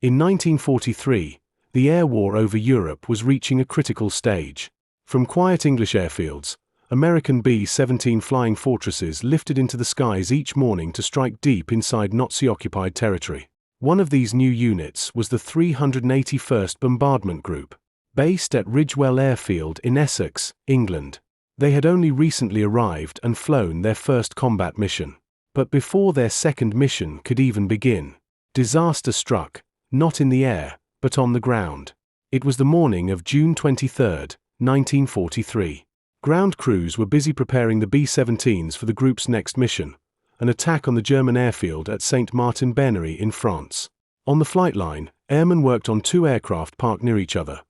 In 1943, the air war over Europe was reaching a critical stage. From quiet English airfields, American B-17 flying fortresses lifted into the skies each morning to strike deep inside Nazi-occupied territory. One of these new units was the 381st Bombardment Group, based at Ridgewell Airfield in Essex, England. They had only recently arrived and flown their first combat mission. But before their second mission could even begin, disaster struck, not in the air, but on the ground. It was the morning of June 23, 1943. Ground crews were busy preparing the B-17s for the group's next mission, an attack on the German airfield at Saint-Martin-Bernery in France. On the flight line, airmen worked on two aircraft parked near each other.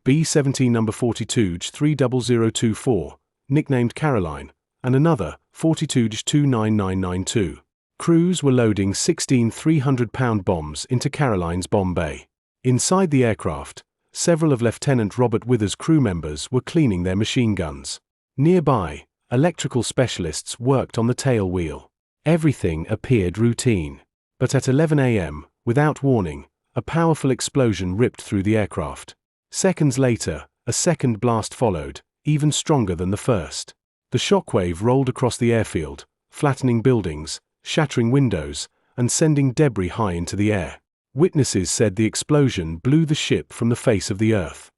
B-17 No. 42 30024, nicknamed Caroline, and another, 42 29992. Crews were loading 16 300-pound bombs into Caroline's bomb bay. Inside the aircraft, several of Lieutenant Robert Withers' crew members were cleaning their machine guns. Nearby, electrical specialists worked on the tail wheel. Everything appeared routine. But at 11 a.m., without warning, a powerful explosion ripped through the aircraft. Seconds later, a second blast followed, even stronger than the first. The shockwave rolled across the airfield, flattening buildings, shattering windows, and sending debris high into the air. Witnesses said the explosion blew the ship from the face of the earth.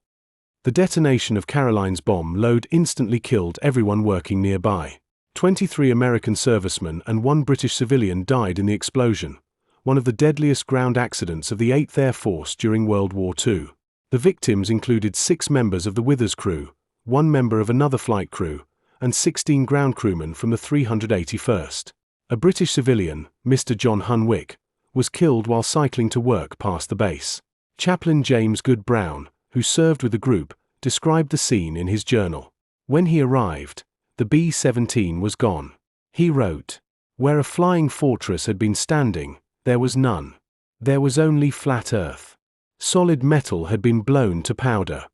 The detonation of Caroline's bomb load instantly killed everyone working nearby. 23 American servicemen and 1 British civilian died in the explosion, one of the deadliest ground accidents of the 8th Air Force during World War II. The victims included 6 members of the Withers crew, 1 member of another flight crew, and 16 ground crewmen from the 381st. A British civilian, Mr. John Hunwick, was killed while cycling to work past the base. Chaplain James Good Brown, who served with the group, described the scene in his journal. When he arrived, the B-17 was gone. He wrote, "Where a flying fortress had been standing, there was none. There was only flat earth. Solid metal had been blown to powder."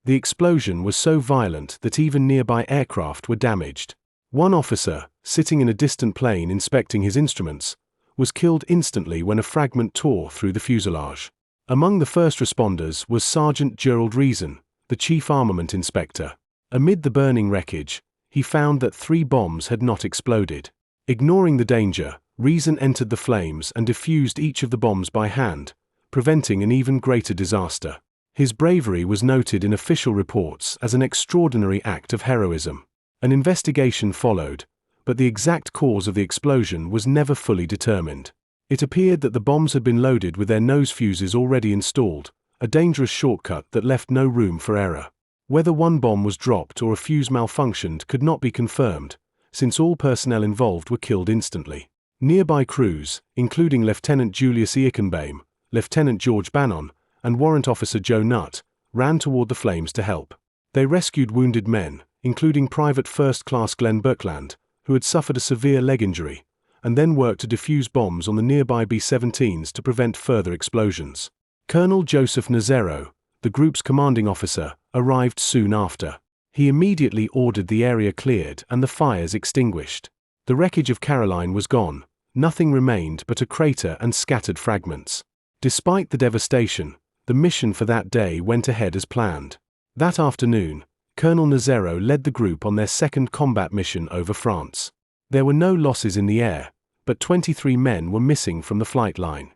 The explosion was so violent that even nearby aircraft were damaged. One officer, sitting in a distant plane inspecting his instruments, was killed instantly when a fragment tore through the fuselage. Among the first responders was Sergeant Gerald Reason, the chief armament inspector. Amid the burning wreckage, he found that 3 bombs had not exploded. Ignoring the danger, Reason entered the flames and defused each of the bombs by hand, preventing an even greater disaster. His bravery was noted in official reports as an extraordinary act of heroism. An investigation followed, but the exact cause of the explosion was never fully determined. It appeared that the bombs had been loaded with their nose fuses already installed, a dangerous shortcut that left no room for error. Whether one bomb was dropped or a fuse malfunctioned could not be confirmed, since all personnel involved were killed instantly. Nearby crews, including Lieutenant Julius Eichenbaum, Lieutenant George Bannon, and Warrant Officer Joe Nutt, ran toward the flames to help. They rescued wounded men, including Private First Class Glenn Birkland, who had suffered a severe leg injury, and then worked to defuse bombs on the nearby B-17s to prevent further explosions. Colonel Joseph Nazero, the group's commanding officer, arrived soon after. He immediately ordered the area cleared and the fires extinguished. The wreckage of Caroline was gone, nothing remained but a crater and scattered fragments. Despite the devastation, the mission for that day went ahead as planned. That afternoon, Colonel Nazero led the group on their second combat mission over France. There were no losses in the air, but 23 men were missing from the flight line.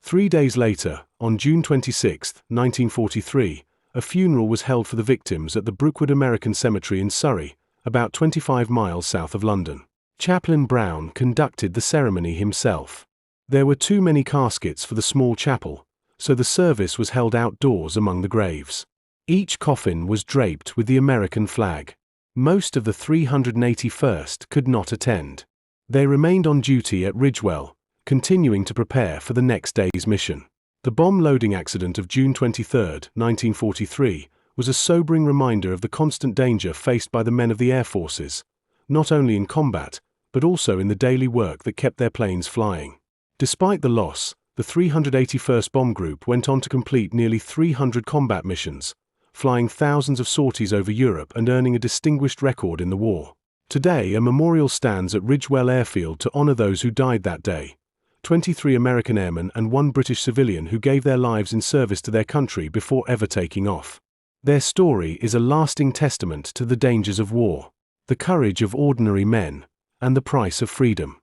3 days later, on June 26, 1943, a funeral was held for the victims at the Brookwood American Cemetery in Surrey, about 25 miles south of London. Chaplain Brown conducted the ceremony himself. There were too many caskets for the small chapel, so the service was held outdoors among the graves. Each coffin was draped with the American flag. Most of the 381st could not attend. They remained on duty at Ridgewell, continuing to prepare for the next day's mission. The bomb loading accident of June 23, 1943, was a sobering reminder of the constant danger faced by the men of the air forces, not only in combat, but also in the daily work that kept their planes flying. Despite the loss, the 381st Bomb Group went on to complete nearly 300 combat missions, flying thousands of sorties over Europe and earning a distinguished record in the war. Today, a memorial stands at Ridgewell Airfield to honor those who died that day, 23 American airmen and 1 British civilian who gave their lives in service to their country before ever taking off. Their story is a lasting testament to the dangers of war, the courage of ordinary men, and the price of freedom.